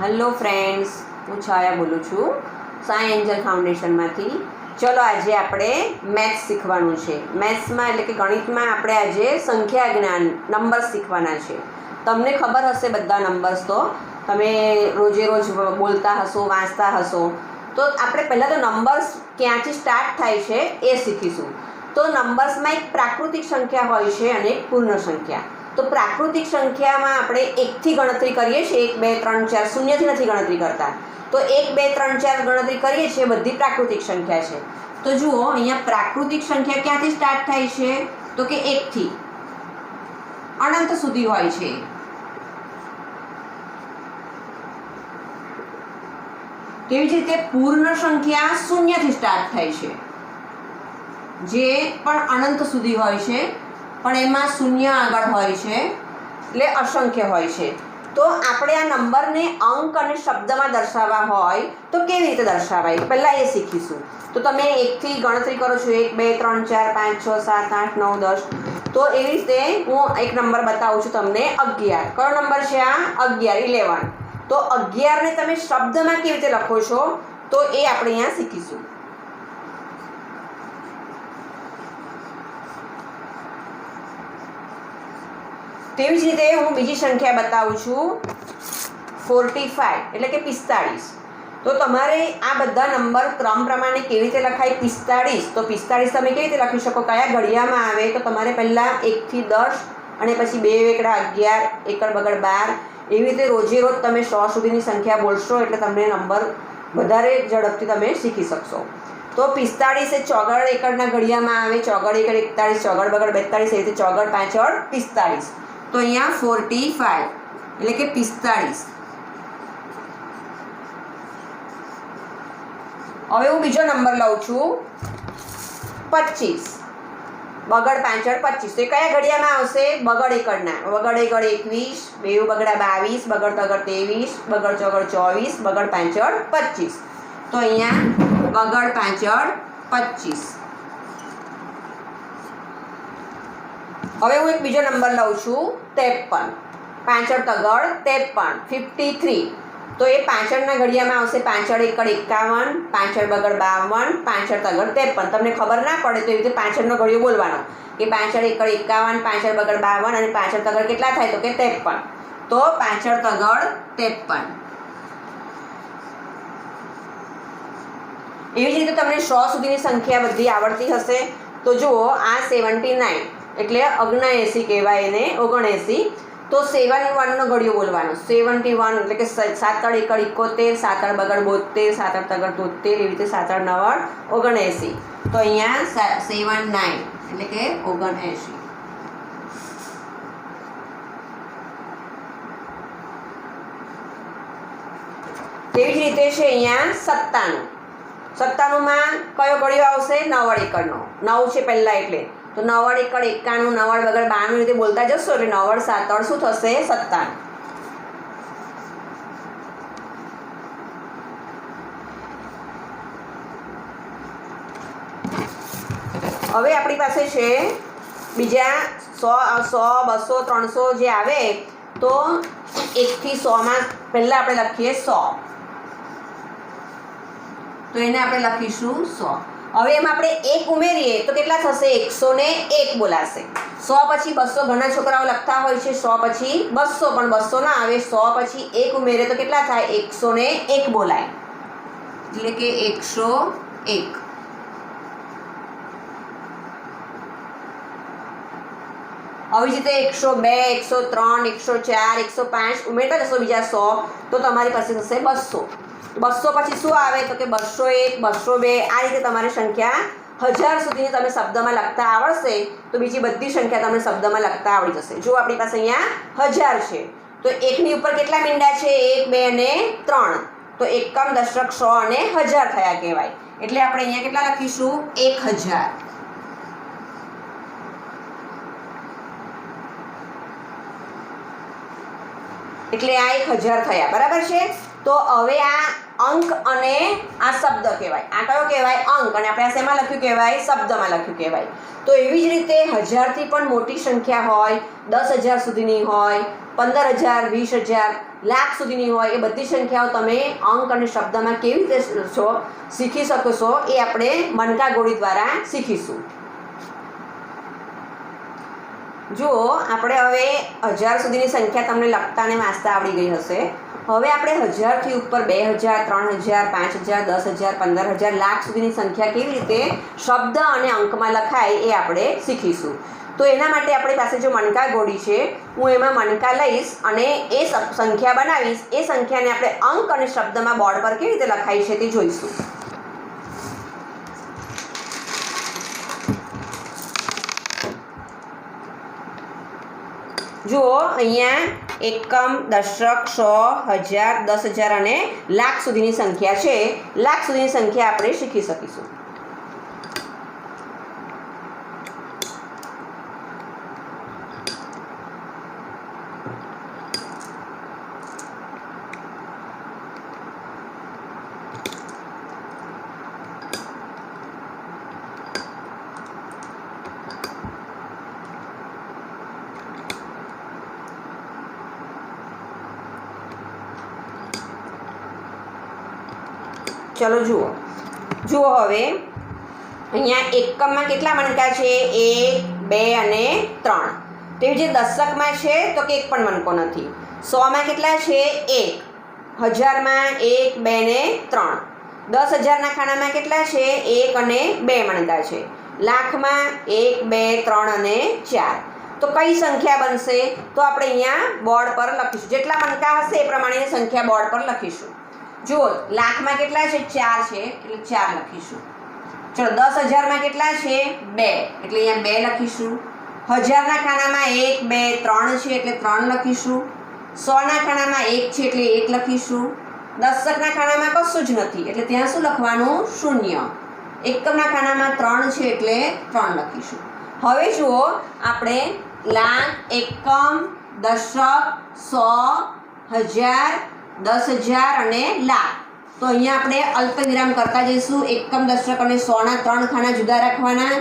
Hello friends, હું છાયા બોલું છું સાઈ એન્જલ ફાઉન્ડેશનમાંથી. ચલો આજે આપણે મેથ્સ શીખવાનું છે. મેથ્સમાં એટલે કે ગણિતમાં આપણે આજે સંખ્યા જ્ઞાન નંબર્સ શીખવાના છે. તમને ખબર હશે બધા નંબર્સ, તો તમે રોજે રોજ બોલતા હશો, વાંચતા હશો. તો આપણે પહેલાં તો નંબર્સ ક્યાંથી સ્ટાર્ટ થાય છે એ શીખીશું. તો નંબર્સમાં એક પ્રાકૃતિક સંખ્યા હોય છે અને એક પૂર્ણ સંખ્યા. તો પ્રાકૃતિક સંખ્યામાં આપણે એકથી ગણતરી કરીએ છીએ, 1 2 3 4, શૂન્યથી નથી ગણતરી કરતા. તો 1 2 3 4 ગણતરી કરીએ છીએ, બધી પ્રાકૃતિક સંખ્યા છે. તો જુઓ અહીંયા પ્રાકૃતિક સંખ્યા ક્યાંથી સ્ટાર્ટ થાય છે? તો કે 1 થી અનંત સુધી હોય છે. તેવી જ રીતે પૂર્ણ સંખ્યા શૂન્યથી સ્ટાર્ટ થાય છે, જે પણ અનંત સુધી હોય છે, પણ એમાં શૂન્ય આગળ હોય છે, એટલે અસંખ્ય હોય છે. તો આપણે આ નંબરને અંક અને શબ્દમાં દર્શાવવા હોય તો કેવી રીતે દર્શાવાય, પહેલાં એ શીખીશું. તો તમે 1 થી ગણતરી કરો છો, 1 2 3 4 5 6 7 8 9 10. તો એવી રીતે હું એક નંબર બતાવું છું તમને, 11. કયો નંબર છે આ? 11, 11. તો 11ને તમે શબ્દમાં કેવી રીતે લખો છો તો એ આપણે અહીંયા શીખીશું. તેવી જ રીતે હું બીજી સંખ્યા બતાવું છું, 45 એટલે કે 45. તો તમારે આ બધા નંબર ક્રમ પ્રમાણે કેવી રીતે લખાય? 45. તો 45 તમે કેવી રીતે લખી શકો? કયા ઘડિયામાં આવે? તો તમારે પહેલાં 1 થી 10 અને પછી 2 એકડા 11, એકડ બગડ 12. એવી રીતે રોજે રોજ તમે 100 સુધીની સંખ્યા બોલશો એટલે તમને નંબર વધારે ઝડપથી તમે શીખી શકશો. તો 45 એ ચોગડ એકડના ઘડિયામાં આવે. ચોગડ એકડ 41, ચોગડ બગડ 42, એવી રીતે ચોગડ પાંચડ 45. તો અહીંયા 45 એટલે કે 45. હવે હું બીજો નંબર લઉં છું, 25. બગડ પાંચડ 25. તો એ કયા ઘડિયામાં આવશે? બગડ એકડના. બગડ એકડ 21, 2 બગડા 22, બગડ તગડ 23, બગડ ચોગડ 24, બગડ પાંચડ 25. તો અહીંયા બગડ પાંચડ 25. હવે હું એક બીજો નંબર લઉં છું, 53. પાંચડ તગડ 53, 53. તો એ પાંચડના ઘડિયામાં આવશે. પાંચડ એકડ 51, પાંચડ બગડ 52, પાંચડ તગડ 53. તમને ખબર ના પડે તો એવી રીતે પાંચડનો ઘડિયો બોલવાનો કે પાંચડ એકડ 51, પાંચડ બગડ 52 અને પાંચડ તગડ કેટલા થાય? તો કે 53. તો પાંચડ તગડ 53. એવી જ રીતે તમને 100 સુધીની સંખ્યા બધી આવડતી હશે. તો જુઓ, આ 79 એટલે 79 કહેવાય એને, 79. તો 71નો ઘડિયો બોલવાનો. 71 એટલે કે 7 એકડ 71, 7 બગડ 72, 7 તગડ 73, એવી રીતે 7 9 79. તો અહીંયા 79 એટલે કે 79. તેવી જ રીતે છે અહીંયા 97. 97માં કયો ઘડિયો આવશે? 9 એકડનો. 9 છે પહેલાં એટલે. તો 9 એકડ 91, 9 બગડ 92 રીતે બોલતા જશો એટલે 9 7 શું થશે? 97. હવે આપણી પાસે છે બીજા 100 200 300 જે આવે. તો 1 થી 100માં પહેલાં આપણે લખીએ 100. તો એને આપણે લખીશું 100. હવે એમાં આપણે 1 ઉમેરીએ તો કેટલા થશે? 101 બોલાશે. 100 પછી 200 ઘણા છોકરાઓ લખતા હોય છે, 100 પછી 200, પણ 200 ના આવે. 100 પછી 1 ઉમેરે તો કેટલા થાય? 101 બોલાય, એટલે કે 101. આવી જ રીતે 102, 103, 104, 105 ઉમેરતા જશો બીજા 100 તો તમારી પાસે થશે 200. 200 પછી શું આવે? તો કે 201, 202. આ રીતે તમારી સંખ્યા 1000 સુધીની તમે શબ્દમાં લખતા આવડશે તો બીજી બધી સંખ્યા તમને શબ્દમાં લખતા આવડી જશે. જો આપણી પાસે અહીંયા 1000 છે તો 1ની ઉપર કેટલા મીંડા છે? 1 2 અને 3. તો એકમ, દશક, 100 અને 1000 થયા કહેવાય. એટલે આપણે અહીંયા કેટલા લખીશું? 1000. એટલે આ 1000 થયા, બરાબર છે. તો હવે આ અંક અને આ શબ્દ કહેવાય. આ કયો કહેવાય? અંક. અને આપણે આ શેમાં લખ્યું કહેવાય? શબ્દમાં લખ્યું કહેવાય. તો એવી જ રીતે 1000થી પણ મોટી સંખ્યા હોય, 10,000 સુધીની હોય, 15,000, 20,000, લાખ સુધીની હોય, એ બધી સંખ્યાઓ તમે અંક અને શબ્દમાં કેવી રીતે શીખી શકો છો એ આપણે મણકા ગોળી દ્વારા શીખીશું. જુઓ, આપણે હવે 1000 સુધીની સંખ્યા તમને લખતા અને વાંચતા આવડી ગઈ હશે. હવે આપણે 1000થી ઉપર 2000, 3000, 5000, 10,000, 15,000, લાખ સુધીની સંખ્યા કેવી રીતે શબ્દ અને અંકમાં લખાય એ આપણે શીખીશું. તો એના માટે આપણી પાસે જો મણકા ગોળી છે, હું એમાં મણકા લઈશ અને એ સંખ્યા બનાવીશ. એ સંખ્યાને આપણે અંક અને શબ્દમાં બોર્ડ પર કેવી રીતે લખાય છે તે જોઈશું. જુઓ, અહીંયા એકમ, દશક, 100, 1000, 10,000 અને લાખ સુધીની સંખ્યા છે. લાખ સુધીની સંખ્યા આપણે શીખી શકીશું. ચલો જુઓ હવે અહીંયા એકમમાં કેટલા મણકા છે? 1, 2 અને 3. તેવી જે દશકમાં છે તો કે એક પણ મણકો નથી. 100માં કેટલા છે? 1. 1000માં 1, 2 ને 3. 10,000ના ખાનામાં કેટલા છે? 1 અને 2 મણકા છે. લાખમાં 1, 2, 3 અને 4. તો કઈ સંખ્યા બનશે? તો આપણે અહીંયા બોર્ડ પર લખીશું. જેટલા મણકા હશે એ પ્રમાણેની સંખ્યા બોર્ડ પર લખીશું. જુઓ, લાખમાં કેટલા છે? 4 છે એટલે 4 લખીશું. ચલો, 10,000માં કેટલા છે? 2 એટલે અહીંયા 2 લખીશું. 1000ના ખાનામાં 1, 2, 3 છે એટલે 3 લખીશું. 100ના ખાનામાં 1 છે એટલે 1 લખીશું. દશકના ખાનામાં કશું જ નથી એટલે ત્યાં શું લખવાનું? 0. એકમના ખાનામાં 3 છે એટલે 3 લખીશું. હવે જુઓ, આપણે લાખ, એકમ, દશક, 100, 1000, 10,000 અને લાખ. તો અહીંયા આપણે અલ્પવિરામ કરતા જઈશું. એકમ, દશક અને 100ના 3 ખાના જુદા રાખવાના.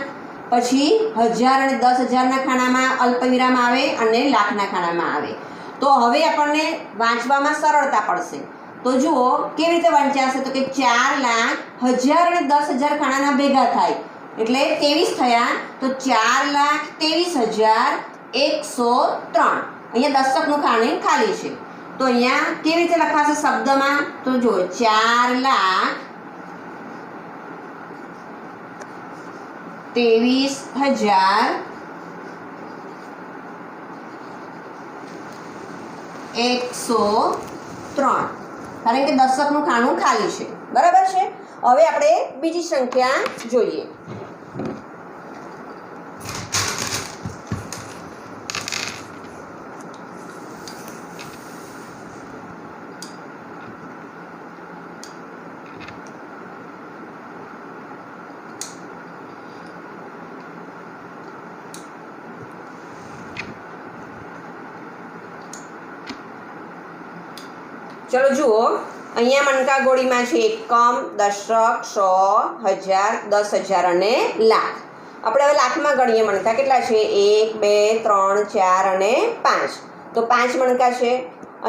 પછી 1000 અને 10,000ના ખાનામાં અલ્પવિરામ આવે અને લાખના ખાનામાં આવે. તો હવે આપણને વાંચવામાં સરળતા પડશે. તો જુઓ કેવી રીતે વંચાશે? તો કે 4 લાખ 1000 અને 10,000 ખાનાના ભેગા થાય એટલે 23 થયા. તો 4,23,103. અહીંયા દશકનું ખાનું ખાલી છે. તો અહીંયા કેવી રીતે લખાશે શબ્દમાં? તો જો 4,23,103. કારણ કે દશકનું ખાનું ખાલી છે. બરાબર છે. હવે આપણે બીજી સંખ્યા જોઈએ. ચલો જુઓ, અહીંયા મણકા ગોળીમાં છે એકમ, દશક, 100, 1000, 10,000 અને લાખ. આપણે હવે લાખમાં ગણીએ મણકા કેટલા છે? 1, 2, 3, 4 અને 5. તો 5 મણકા છે.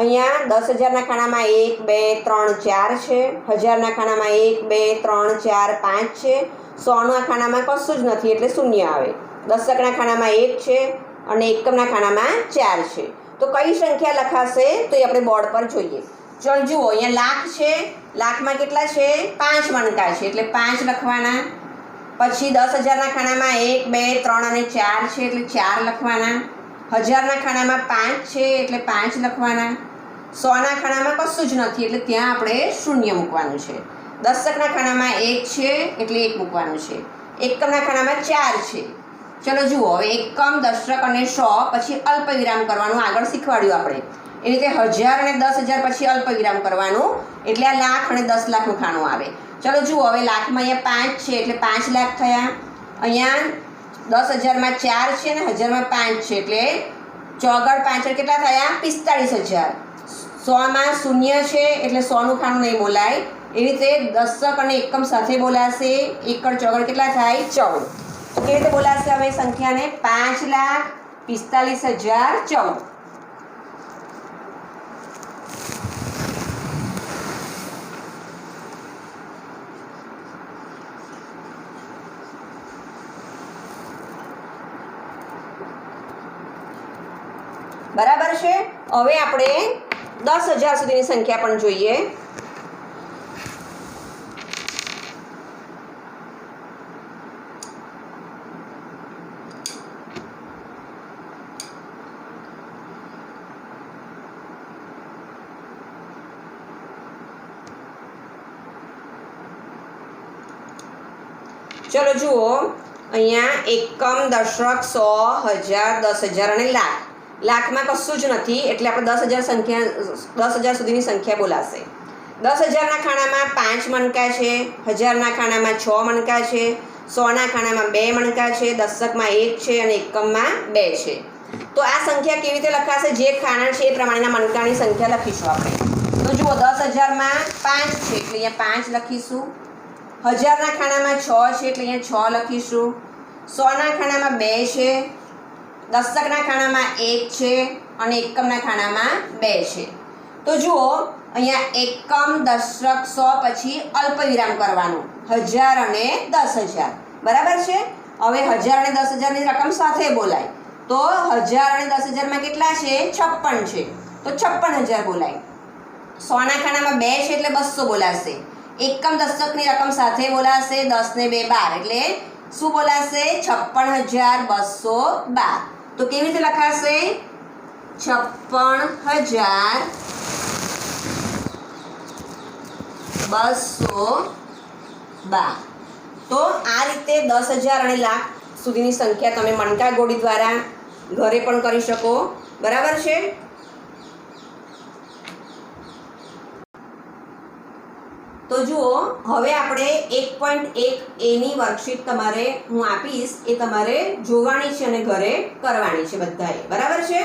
અહીંયા 10,000ના ખાનામાં 1, 2, 3, 4 છે. 1000ના ખાનામાં 1, 2, 3, 4, 5 છે. 100ના ખાનામાં કશું જ નથી એટલે 0 આવે. દશકના ખાનામાં 1 છે અને એકમના ખાનામાં 4 છે. તો કઈ સંખ્યા લખાશે તો એ આપણે બોર્ડ પર જોઈએ. ચલો જુઓ, અહીંયા લાખ છે. લાખમાં કેટલા છે? 5 મણકા છે એટલે 5 લખવાના. પછી 10,000ના ખાનામાં 1, 2, 3 અને 4 છે એટલે 4 લખવાના. 1000ના ખાનામાં 5 છે એટલે 5 લખવાના. 100ના ખાનામાં કશું જ નથી એટલે ત્યાં આપણે 0 મૂકવાનું છે. દશકના ખાનામાં 1 છે એટલે 1 મૂકવાનું છે. એકમના ખાનામાં 4 છે. ચલો જુઓ, હવે એકમ, દશક અને 100 પછી અલ્પવિરામ કરવાનું આગળ શીખવાડ્યું આપણે. એ રીતે 1000 અને 10,000 પછી અલ્પવિરામ કરવાનું એટલે આ લાખ અને 10 લાખનું ખાનું આવે. ચલો જુઓ, હવે લાખમાં અહીંયા 5 છે એટલે 5 લાખ થયા. અહીંયા 10,000માં 4 છે ને 1000માં 5 છે એટલે 4 5 કેટલા થયા? 45,000. 100માં 0 છે એટલે 100નું ખાનું નહીં બોલાય. એવી રીતે દશક અને એકમ સાથે બોલાશે. એકડ ચોગડ કેટલા થાય? 14. તો કેવી રીતે બોલાશે હવે સંખ્યાને? 5,45,014. બરાબર છે. હવે આપણે 10,000 સુધીની સંખ્યા પણ જોઈએ. ચલો જુઓ, અહીંયા એકમ, દશક, 100, 1000, 10,000 અને લાખ. લાખમાં કશું જ નથી એટલે આપણે 10,000 સુધીની સંખ્યા બોલાશે. 10,000ના ખાનામાં 5 મણકા છે, 1000ના ખાનામાં 6 મણકા છે, 100ના ખાનામાં 2 મણકા છે, દશકમાં 1 છે અને એકમમાં 2 છે. તો આ સંખ્યા કેવી રીતે લખાશે? જે ખાના છે એ પ્રમાણેના મણકાની સંખ્યા લખીશું આપણે. તો જુઓ, 10,000માં 5 છે એટલે અહીંયા 5 લખીશું. 1000ના ખાનામાં 6 છે એટલે અહીંયા 6 લખીશું. 100ના ખાનામાં 2 છે, દશકના ખાનામાં 1 છે અને એકમના ખાનામાં 2 છે. તો જુઓ, અહીંયા એકમ, દશક, 100 પછી અલ્પ વિરામ કરવાનું. 1000 અને 10,000. બરાબર છે. હવે 1000 અને 10,000ની રકમ સાથે બોલાય. તો 1000 અને 10,000માં કેટલા છે? 56 છે. તો 56,000 બોલાય. 100ના ખાનામાં 2 છે એટલે 200 બોલાશે. એકમ દશકની રકમ સાથે બોલાશે. 10 ને 2 12 એટલે શું બોલાશે? 56,212. તો કેવી રીતે લખાશે? 56,212. તો આ રીતે 10,000 અને લાખ સુધીની સંખ્યા તમે મણકા ગોળી દ્વારા ઘરે પણ કરી શકો. બરાબર છે. તો જુઓ, હવે આપણે 1.1a વર્કશીટ તમારે હું આપીશ, એ તમારે જોવાની છે અને ઘરે કરવાની છે બધાએ. બરાબર છે.